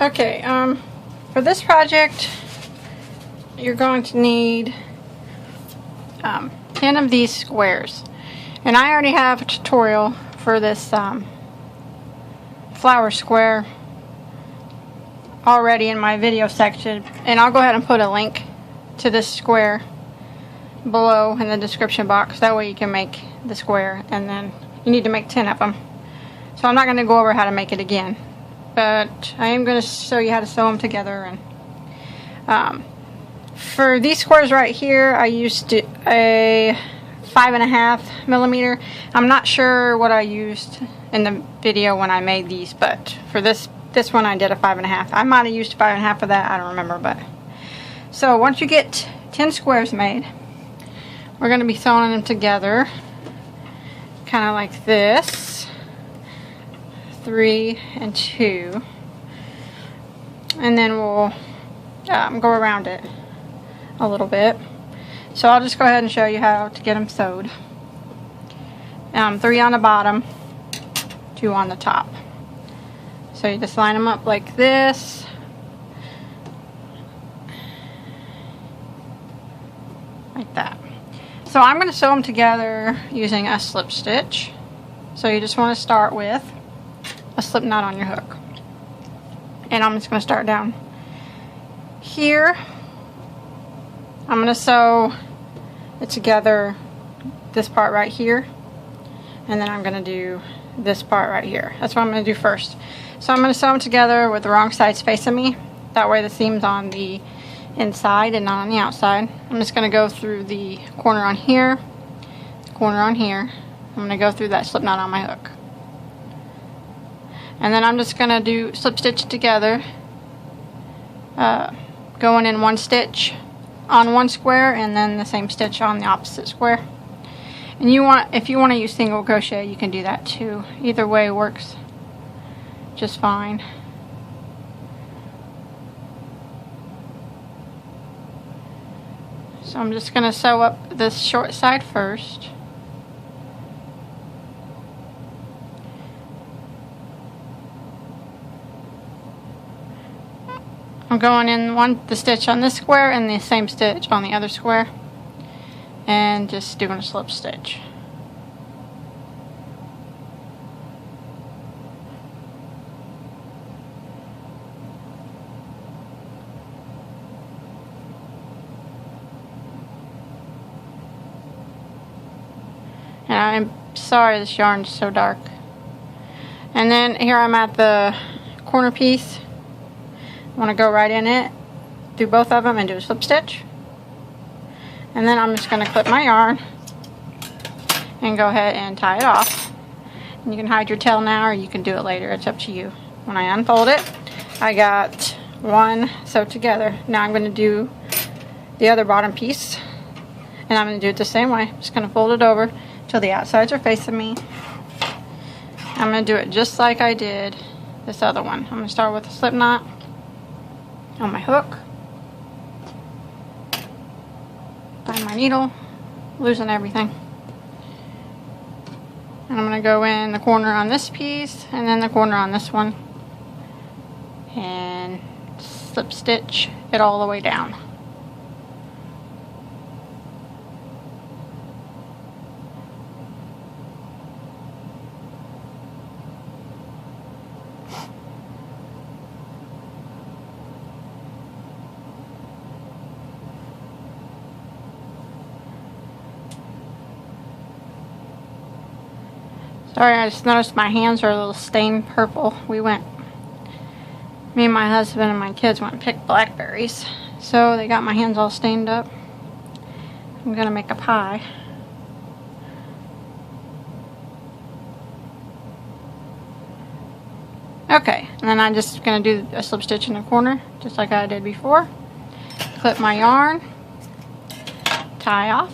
Okay, for this project, you're going to need 10 of these squares. And I already have a tutorial for this flower square already in my video section. And I'll go ahead and put a link to this square below in the description box. That way you can make the square, and then you need to make 10 of them. So I'm not going to go over how to make it again, but I am going to show you how to sew them together. And for these squares right here, I used a 5.5 millimeter. I'm not sure what I used in the video when I made these, but for this one I did a 5.5. I might have used 5.5 for that, I don't remember. But so once you get 10 squares made, we're going to be sewing them together kind of like this, 3 and 2, and then we'll go around it a little bit. So I'll just go ahead and show you how to get them sewed. 3 on the bottom, 2 on the top. So you just line them up like this, like that. So I'm going to sew them together using a slip stitch. So you just want to start with a slip knot on your hook. And I'm just going to start down here. I'm going to sew it together, this part right here, and then I'm going to do this part right here. That's what I'm going to do first. So I'm going to sew them together with the wrong sides facing me. That way the seam's on the inside and not on the outside. I'm just going to go through the corner on here, corner on here. I'm going to go through that slip knot on my hook. And then I'm just going to do slip stitch together, going in one stitch on one square and then the same stitch on the opposite square. And if you want to use single crochet, you can do that too. Either way works just fine. So I'm just going to sew up this short side first. I'm going in the stitch on this square and the same stitch on the other square, and just doing a slip stitch. And I'm sorry this yarn is so dark. And then here I'm at the corner piece. I want to go right in it, do both of them and do a slip stitch. And then I'm just going to clip my yarn and go ahead and tie it off. And you can hide your tail now, or you can do it later. It's up to you. When I unfold it, I got one sewed together. Now I'm going to do the other bottom piece, and I'm going to do it the same way. I'm just going to fold it over till the outsides are facing me. I'm going to do it just like I did this other one. I'm going to start with a slip knot on my hook, find my needle, losing everything, and I'm going to go in the corner on this piece and then the corner on this one and slip stitch it all the way down. Sorry, I just noticed my hands are a little stained purple. Me and my husband and my kids went and picked blackberries, so they got my hands all stained up. I'm gonna make a pie. Okay, and then I'm just gonna do a slip stitch in the corner, just like I did before. Clip my yarn, tie off.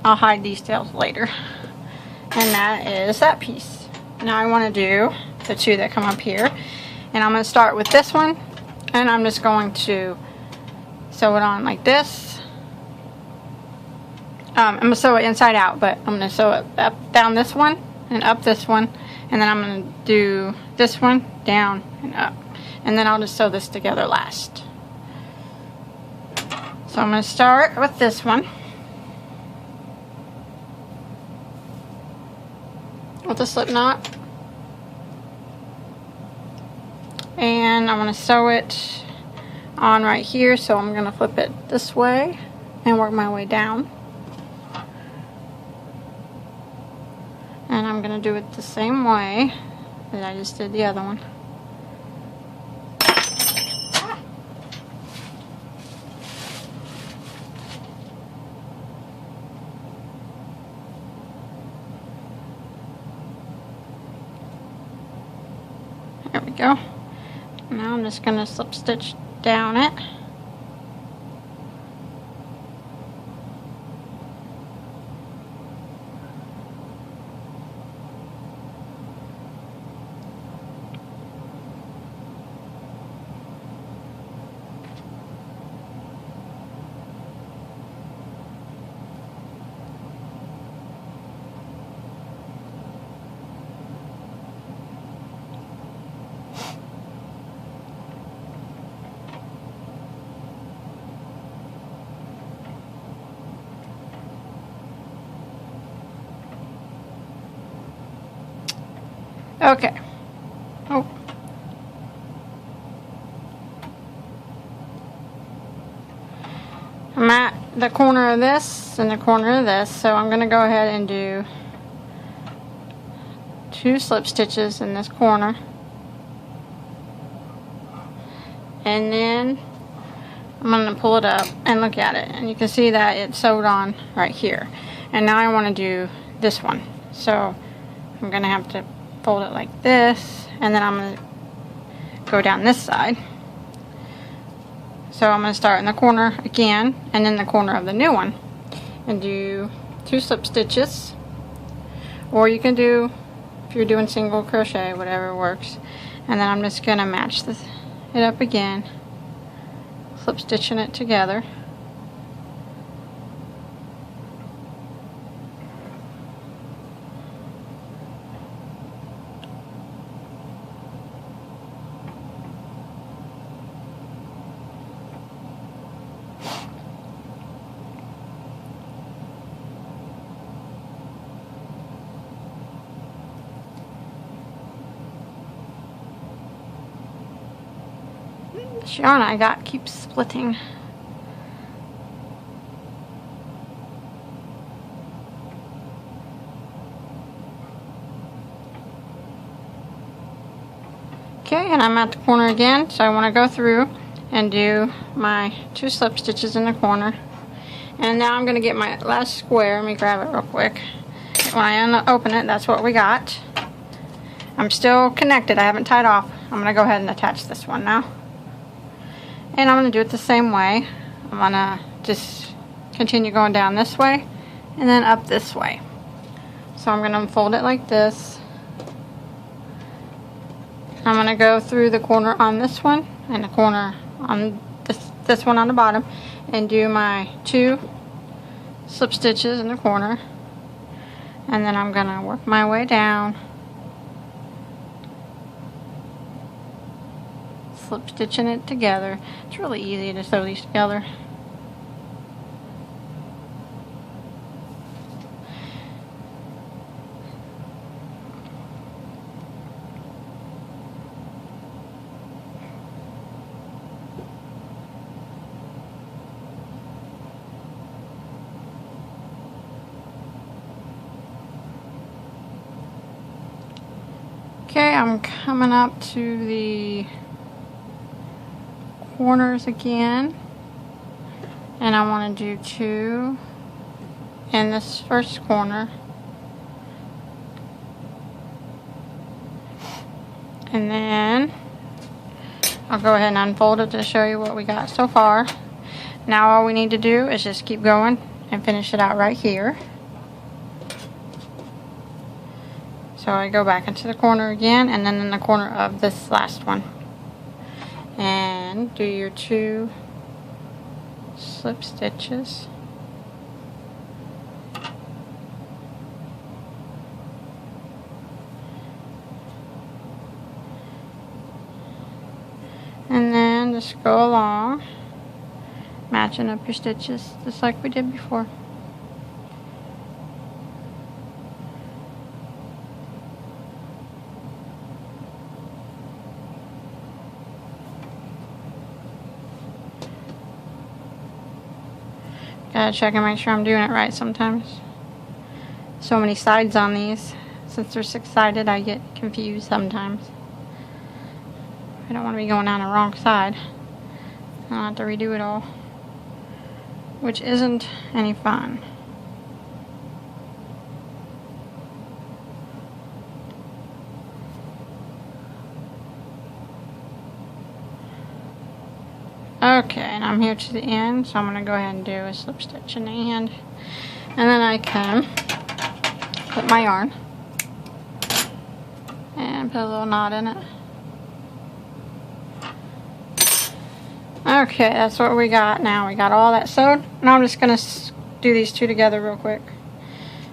I'll hide these tails later. And that is that piece. Now I want to do the 2 that come up here, and I'm going to start with this one, and I'm just going to sew it on like this. I'm going to sew it inside out, but I'm going to sew it up down this one and up this one, And then I'm going to do this one down and up. And then I'll just sew this together last. So I'm going to start with this one. With a slip knot. And I'm going to sew it on right here. So I'm going to flip it this way and work my way down. And I'm going to do it the same way that I just did the other one. There we go. Now I'm just going to slip stitch down it. Okay. Oh. I'm at the corner of this and the corner of this, so I'm going to go ahead and do 2 slip stitches in this corner. And then I'm going to pull it up and look at it. And you can see that it's sewed on right here. And now I want to do this one. So I'm going to have to fold it like this, and then I'm going to go down this side. So I'm going to start in the corner again, and then the corner of the new one, and do 2 slip stitches. Or you can do, if you're doing single crochet, whatever works. And then I'm just going to match it up again, slip stitching it together. This yarn I got keeps splitting. Okay, and I'm at the corner again, so I want to go through and do my 2 slip stitches in the corner. And now I'm going to get my last square. Let me grab it real quick. When I open it, that's what we got. I'm still connected. I haven't tied off. I'm going to go ahead and attach this one now. And I'm going to do it the same way. I'm going to just continue going down this way and then up this way. So I'm going to fold it like this. I'm going to go through the corner on this one and the corner on this one on the bottom and do my 2 slip stitches in the corner. And then I'm going to work my way down, slip stitching it together. It's really easy to sew these together. Okay, I'm coming up to the corners again, and I want to do 2 in this first corner, and then I'll go ahead and unfold it to show you what we got so far. Now all we need to do is just keep going and finish it out right here. So I go back into the corner again, and then in the corner of this last one, and do your 2 slip stitches. And then just go along, matching up your stitches just like we did before. Gotta check and make sure I'm doing it right sometimes. So many sides on these. Since they're six-sided, I get confused sometimes. I don't want to be going on the wrong side. I'll have to redo it all, which isn't any fun. Okay, and I'm here to the end, so I'm going to go ahead and do a slip stitch in the end. And then I can put my yarn and put a little knot in it. Okay, that's what we got now. We got all that sewed. Now I'm just going to do these two together real quick.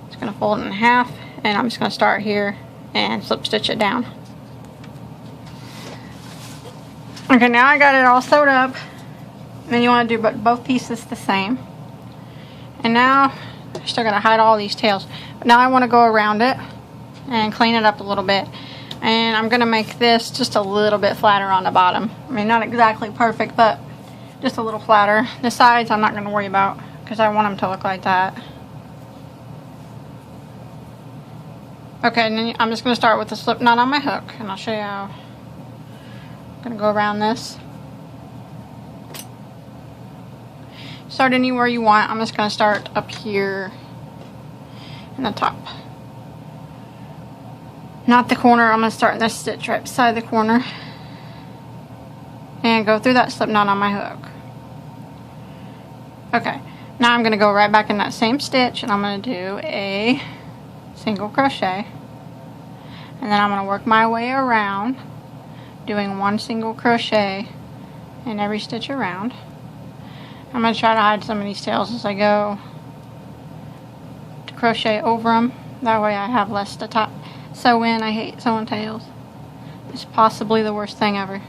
Just going to fold it in half, and I'm just going to start here and slip stitch it down. Okay, now I got it all sewed up. And then you want to do both pieces the same. And now I still got to hide all these tails. But now I want to go around it and clean it up a little bit. And I'm going to make this just a little bit flatter on the bottom. I mean, not exactly perfect, but just a little flatter. The sides I'm not going to worry about because I want them to look like that. Okay, and then I'm just going to start with the slip knot on my hook. And I'll show you how. I'm going to go around this. Start anywhere you want. I'm just going to start up here in the top. Not the corner. I'm going to start in this stitch right beside the corner. And go through that slip knot on my hook. Okay. Now I'm going to go right back in that same stitch. And I'm going to do a single crochet. And then I'm going to work my way around. Doing one single crochet in every stitch around. I'm going to try to hide some of these tails as I go. To crochet over them. That way I have less to sew in. I hate sewing tails. It's possibly the worst thing ever.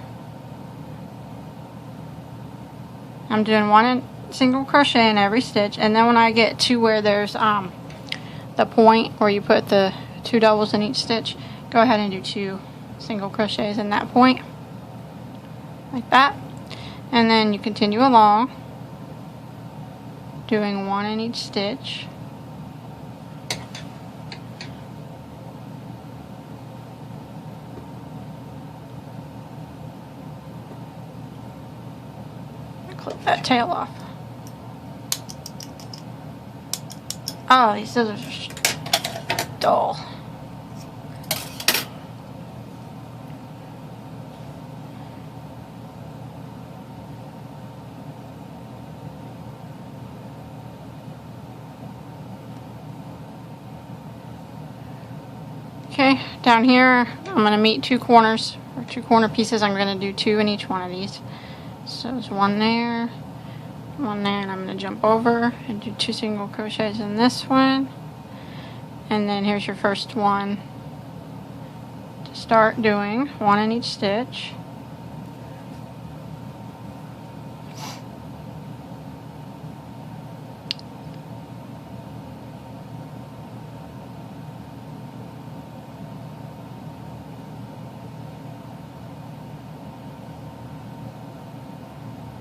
I'm doing one single crochet in every stitch. And then when I get to where there's the point where you put the 2 doubles in each stitch, go ahead and do 2 single crochets in that point. Like that. And then you continue along. Doing 1 in each stitch. Clip that tail off. Oh, these scissors are dull. Okay, down here I'm going to meet 2 corners, or 2 corner pieces. I'm going to do 2 in each one of these. So there's 1 there, 1 there, and I'm going to jump over and do 2 single crochets in this one. And then here's your first one to start doing, 1 in each stitch.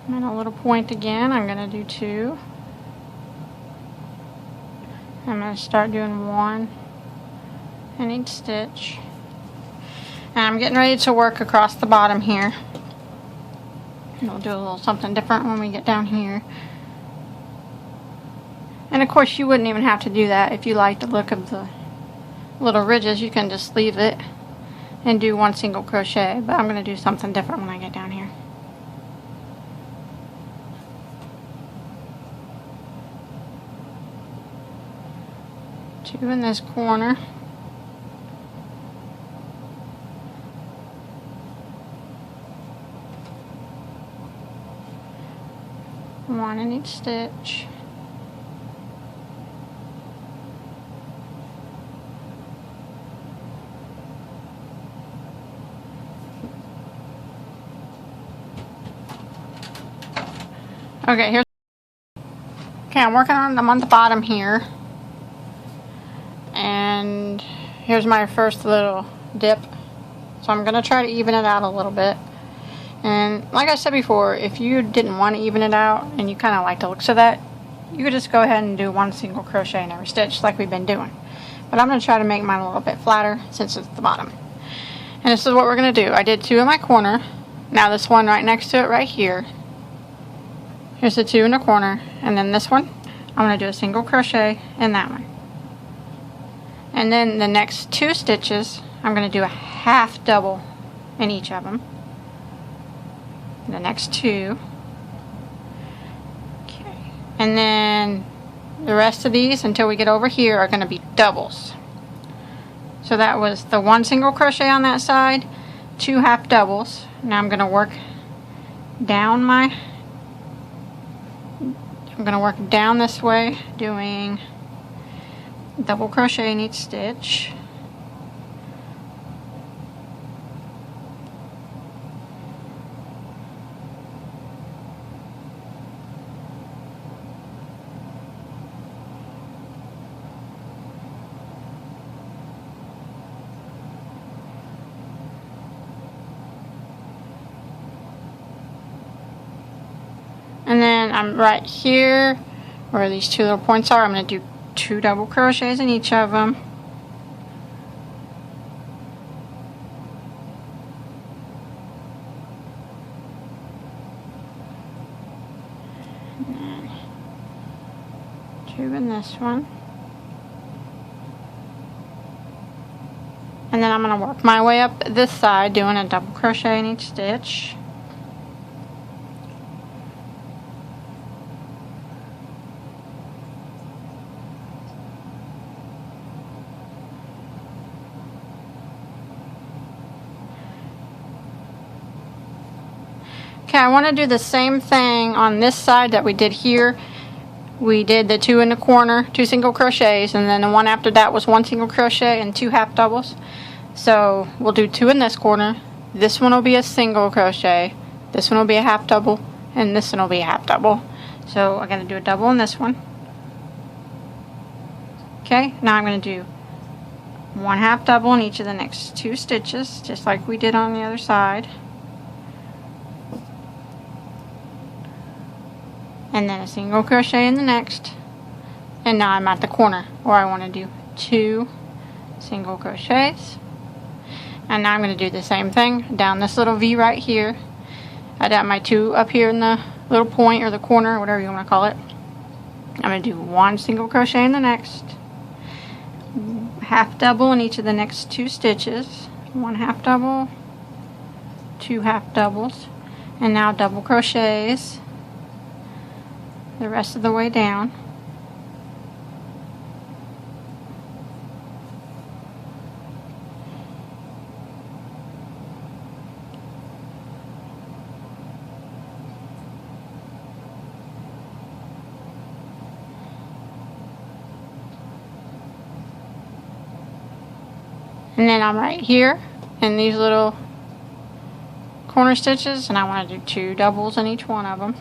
And a little point again, I'm going to do 2. I'm going to start doing 1 in each stitch. And I'm getting ready to work across the bottom here. And we'll do a little something different when we get down here. And of course you wouldn't even have to do that if you like the look of the little ridges. You can just leave it and do 1 single crochet. But I'm going to do something different when I get down here. Two in this corner. One in each stitch. Okay, here's. Okay, I'm working on them on the bottom here. And here's my first little dip. So I'm going to try to even it out a little bit. And like I said before, if you didn't want to even it out and you kind of like the looks of that, you could just go ahead and do 1 single crochet in every stitch like we've been doing. But I'm going to try to make mine a little bit flatter since it's the bottom. And this is what we're going to do. I did 2 in my corner. Now this one right next to it right here. Here's the 2 in the corner. And then this one, I'm going to do a single crochet in that one. And then the next 2 stitches, I'm going to do a half double in each of them. The next 2. Okay. And then the rest of these until we get over here are going to be doubles. So that was the 1 single crochet on that side, 2 half doubles. Now I'm going to work down this way, doing double crochet in each stitch. And then I'm right here where these 2 little points are. I'm going to do 2 double crochets in each of them. And then 2 in this one. And then I'm going to work my way up this side doing a double crochet in each stitch. Okay, I want to do the same thing on this side that we did here. We did the 2 in the corner, 2 single crochets, and then the one after that was 1 single crochet and 2 half doubles. So we'll do 2 in this corner. This one will be a single crochet, this one will be a half double, and this one will be a half double. So I'm going to do a double in this one. Okay, now I'm going to do 1 half double in each of the next 2 stitches, just like we did on the other side. And then a single crochet in the next. And now I'm at the corner where I want to do 2 single crochets. And now I'm going to do the same thing down this little V right here. I got my 2 up here in the little point or the corner, whatever you want to call it. I'm going to do 1 single crochet in the next. Half double in each of the next 2 stitches. 1 half double, 2 half doubles, and now double crochets the rest of the way down. And then I'm right here in these little corner stitches, and I want to do 2 doubles in each one of them.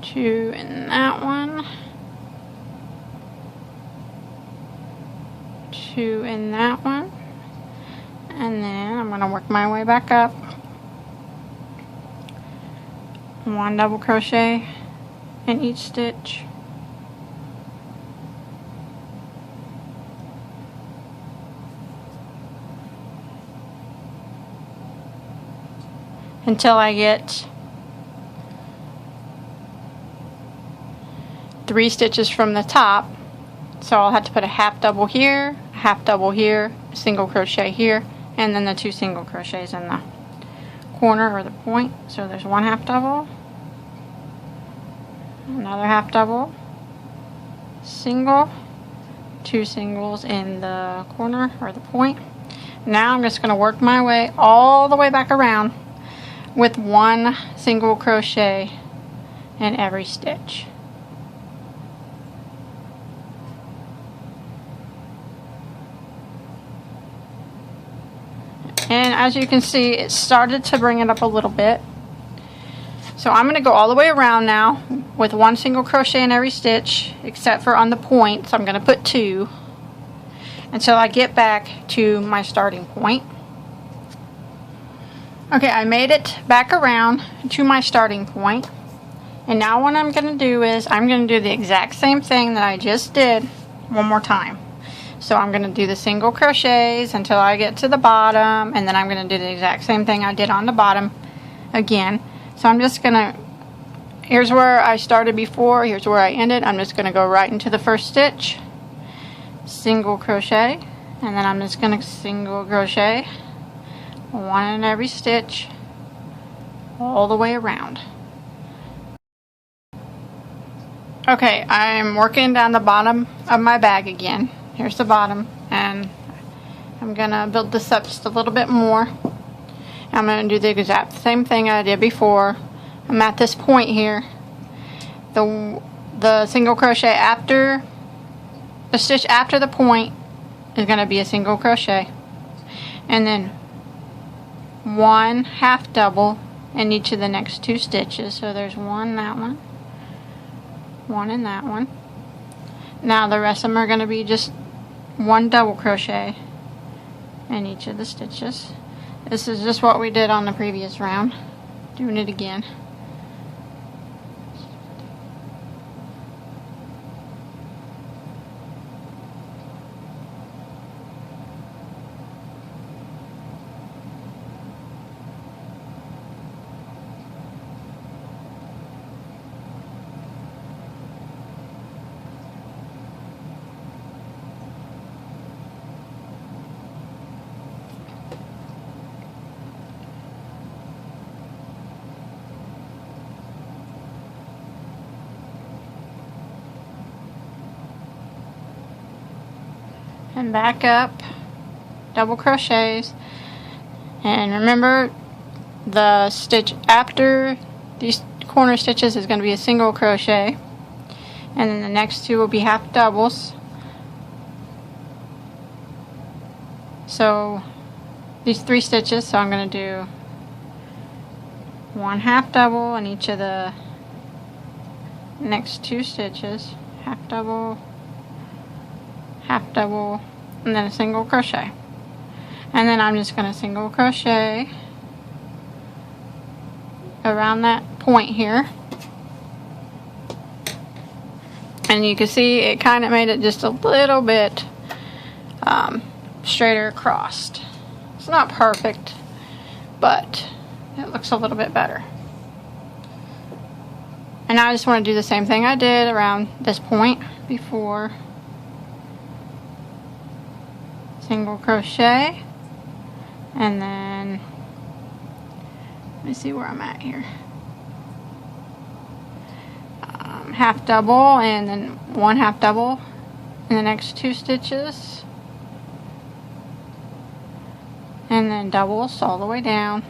Two in that one, 2 in that one, and then I'm going to work my way back up. 1 double crochet in each stitch. Until I get 3 stitches from the top. So I'll have to put a half double here, a half double here, a single crochet here, and then the 2 single crochets in the corner or the point. So there's 1 half double, another half double, single, 2 singles in the corner or the point. Now I'm just going to work my way all the way back around with 1 single crochet in every stitch. And as you can see, it started to bring it up a little bit. So I'm going to go all the way around now with 1 single crochet in every stitch, except for on the point. So I'm going to put 2 until I get back to my starting point. Okay, I made it back around to my starting point. And now what I'm going to do is I'm going to do the exact same thing that I just did one more time. So I'm going to do the single crochets until I get to the bottom, and then I'm going to do the exact same thing I did on the bottom again. So I'm just going to, here's where I started before, here's where I ended. I'm just going to go right into the first stitch, single crochet, and then I'm just going to single crochet 1 in every stitch all the way around. Okay, I'm working down the bottom of my bag again. Here's the bottom, and I'm going to build this up just a little bit more. I'm going to do the exact same thing I did before. I'm at this point here. The single crochet after the stitch after the point is going to be a single crochet, and then 1 half double in each of the next 2 stitches. So there's 1 in that one, 1 in that one. Now the rest of them are going to be just 1 double crochet in each of the stitches. This is just what we did on the previous round. Doing it again. And back up, double crochets, and remember the stitch after these corner stitches is going to be a single crochet, and then the next 2 will be half doubles. So these 3 stitches, so I'm going to do 1 half double in each of the next 2 stitches, half double, half double, and then a single crochet. And then I'm just going to single crochet around that point here. And you can see it kind of made it just a little bit straighter across. It's not perfect, but it looks a little bit better. And now I just want to do the same thing I did around this point before. Single crochet, and then let me see where I'm at here. Half double, and then 1 half double in the next 2 stitches, and then doubles all the way down.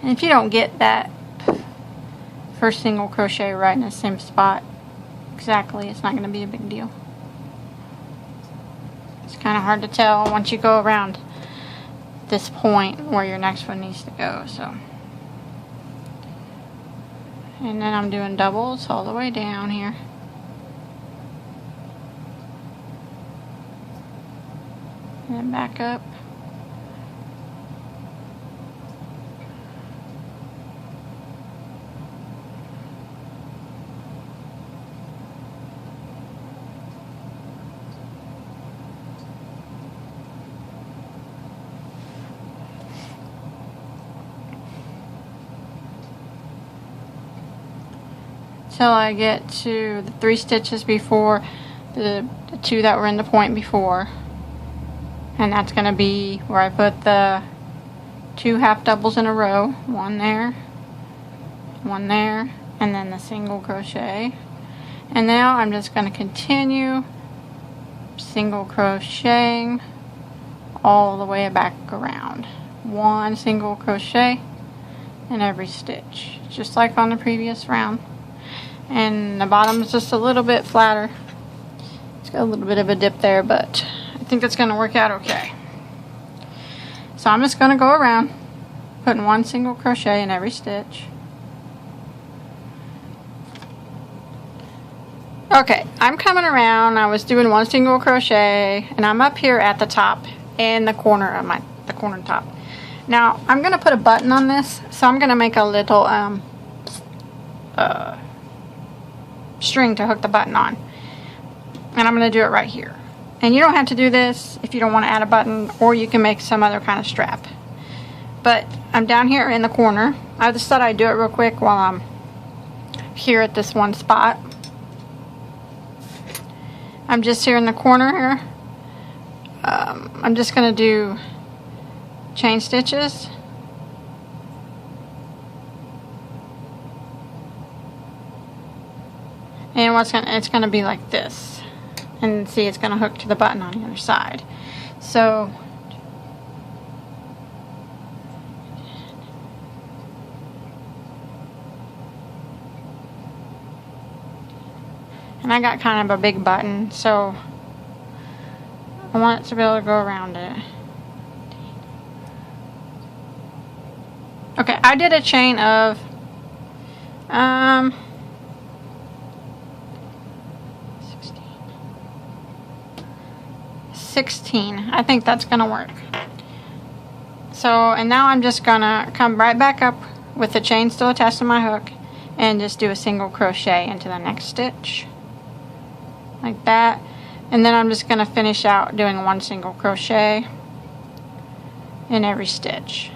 And if you don't get that first single crochet right in the same spot exactly, it's not going to be a big deal. It's kind of hard to tell once you go around this point where your next one needs to go. So, and then I'm doing doubles all the way down here. And then back up. Till I get to the 3 stitches before the 2 that were in the point before, and that's going to be where I put the 2 half doubles in a row, 1 there, 1 there, and then the single crochet. And now I'm just going to continue single crocheting all the way back around. 1 single crochet in every stitch, just like on the previous round. And the bottom is just a little bit flatter. It's got a little bit of a dip there, but I think it's going to work out okay. So I'm just going to go around putting one single crochet in every stitch. Okay, I'm coming around. I was doing one single crochet, and I'm up here at the top in the corner of the corner top. Now I'm going to put a button on this, so I'm going to make a little string to hook the button on, and I'm going to do it right here. And you don't have to do this if you don't want to add a button, or you can make some other kind of strap. But I'm down here in the corner. I just thought I'd do it real quick while I'm here at this one spot. I'm just here in the corner here. I'm just going to do chain stitches. And it's going to be like this. And see, it's going to hook to the button on the other side. So and I got kind of a big button, so I want it to be able to go around it. Okay, I did a chain of 16. I think that's gonna work. So, and now I'm just gonna come right back up with the chain still attached to my hook and just do a single crochet into the next stitch. Like that. And then I'm just going to finish out doing one single crochet in every stitch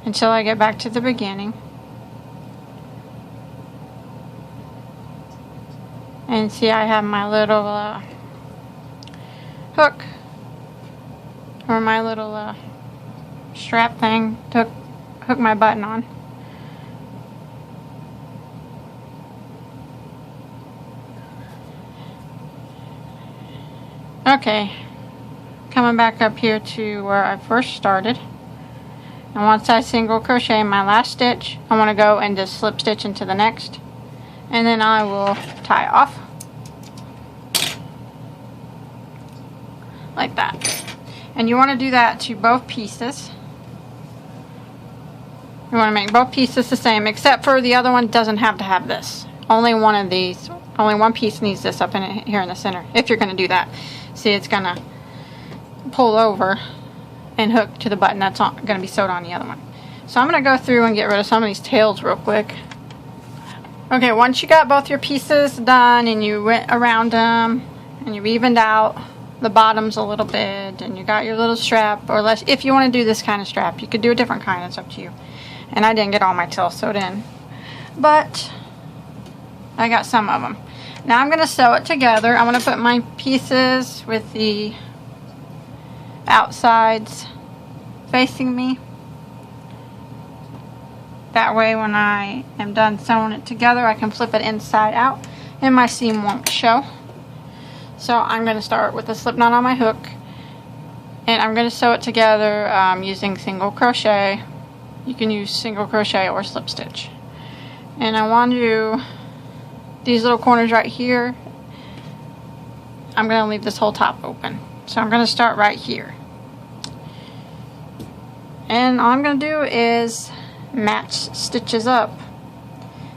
until I get back to the beginning. And see, I have my little hook, or my little strap thing to hook my button on. Okay, coming back up here to where I first started, and once I single crochet in my last stitch, I want to go and just slip stitch into the next, and then I will tie off like that. And you want to do that to both pieces. You want to make both pieces the same, except for the other one doesn't have to have this. Only one of these, only one piece needs this up in it, here in the center, if you're going to do that. See, it's going to pull over and hook to the button that's going to be sewed on the other one. So I'm going to go through and get rid of some of these tails real quick. Okay, once you got both your pieces done and you went around them and you evened out the bottoms a little bit and you got your little strap, or less, if you want to do this kind of strap, you could do a different kind, it's up to you. And I didn't get all my tails sewed in, but I got some of them. Now I'm going to sew it together. I'm going to put my pieces with the outsides facing me. That way when I am done sewing it together, I can flip it inside out and my seam won't show. So I'm going to start with a slip knot on my hook, and I'm going to sew it together using single crochet. You can use single crochet or slip stitch. And I want to, these little corners right here, I'm going to leave this whole top open. So I'm going to start right here. And all I'm going to do is match stitches up,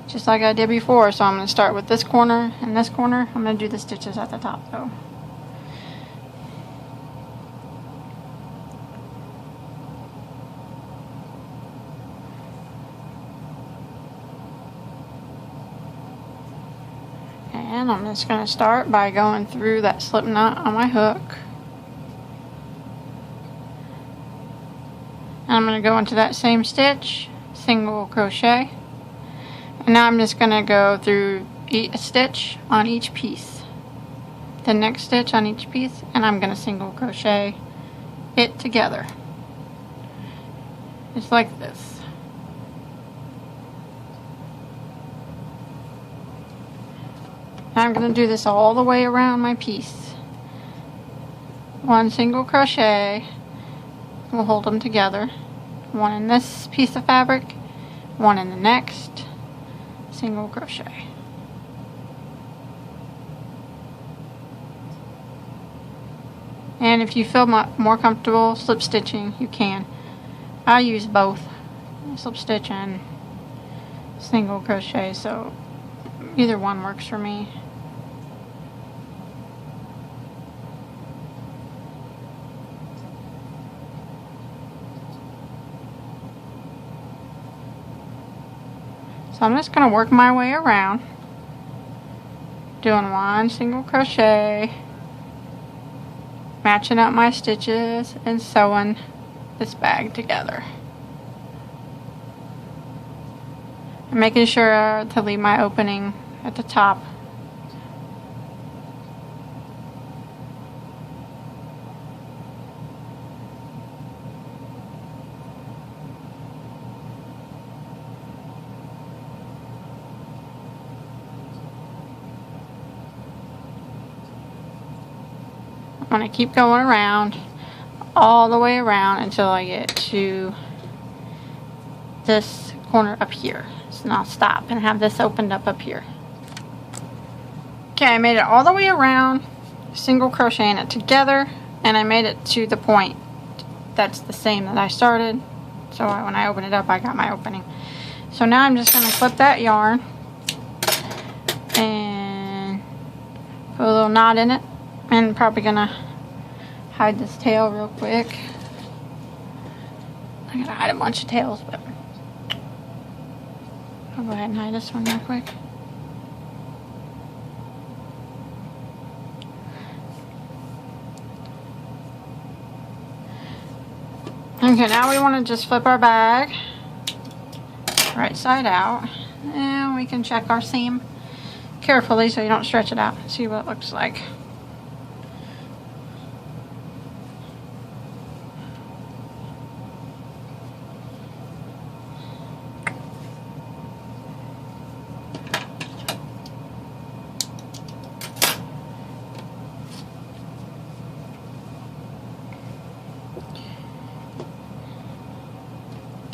just like I did before. So I'm going to start with this corner and this corner. I'm going to do the stitches at the top though. And I'm just going to start by going through that slip knot on my hook. And I'm going to go into that same stitch, single crochet. And now I'm just going to go through a stitch on each piece. The next stitch on each piece, and I'm going to single crochet it together. Just like this. Now I'm going to do this all the way around my piece. One single crochet, we'll hold them together. One in this piece of fabric, one in the next, single crochet. And if you feel more comfortable slip stitching, you can. I use both slip stitch and single crochet, so either one works for me. So I'm just going to work my way around, doing one single crochet, matching up my stitches, and sewing this bag together. I'm making sure to leave my opening at the top. I'm going to keep going around, all the way around until I get to this corner up here. So now I'll stop and have this opened up here. Okay, I made it all the way around, single crocheting it together, and I made it to the point that's the same that I started. So when I open it up, I got my opening. So now I'm just going to clip that yarn and put a little knot in it. And probably gonna hide this tail real quick. I'm gonna hide a bunch of tails, but I'll go ahead and hide this one real quick. Okay, now we want to just flip our bag right side out, and we can check our seam carefully so you don't stretch it out. See what it looks like.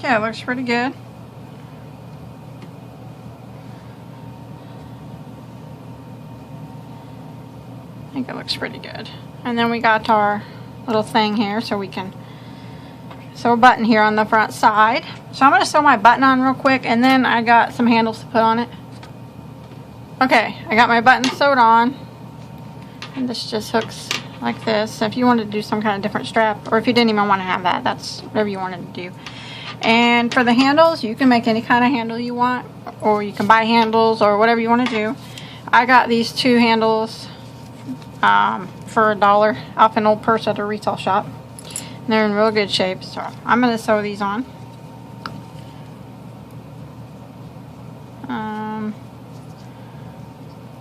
Okay, it looks pretty good. I think it looks pretty good. And then we got our little thing here so we can sew a button here on the front side. So I'm going to sew my button on real quick, and then I got some handles to put on it. Okay, I got my button sewed on, and this just hooks like this. So if you wanted to do some kind of different strap, or if you didn't even want to have that, that's whatever you wanted to do. And for the handles, you can make any kind of handle you want, or you can buy handles or whatever you want to do. I got these two handles for $1 off an old purse at a retail shop. And they're in real good shape, so I'm going to sew these on.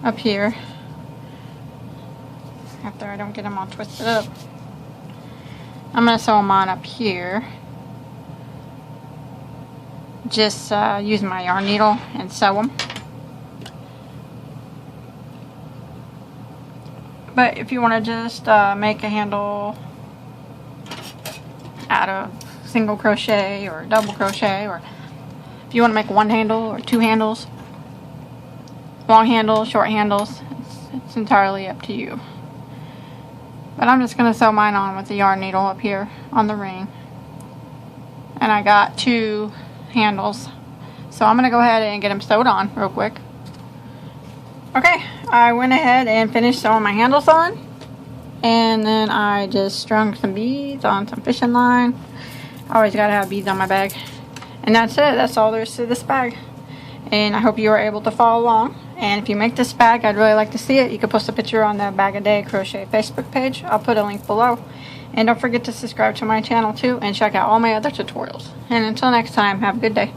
Up here, after I don't get them all twisted up. I'm going to sew them on up here. Just use my yarn needle and sew them. But if you want to just make a handle out of single crochet or double crochet, or if you want to make one handle or two handles, long handles, short handles, it's entirely up to you. But I'm just going to sew mine on with the yarn needle up here on the ring. And I got two handles, so I'm gonna go ahead and get them sewed on real quick. Okay, I went ahead and finished sewing my handles on, and then I just strung some beads on some fishing line. I always gotta have beads on my bag, and that's it. That's all there is to this bag, and I hope you are able to follow along. And if you make this bag, I'd really like to see it. You can post a picture on the Bagoday Crochet Facebook page. I'll put a link below. And don't forget to subscribe to my channel too, and check out all my other tutorials. And until next time, have a good day.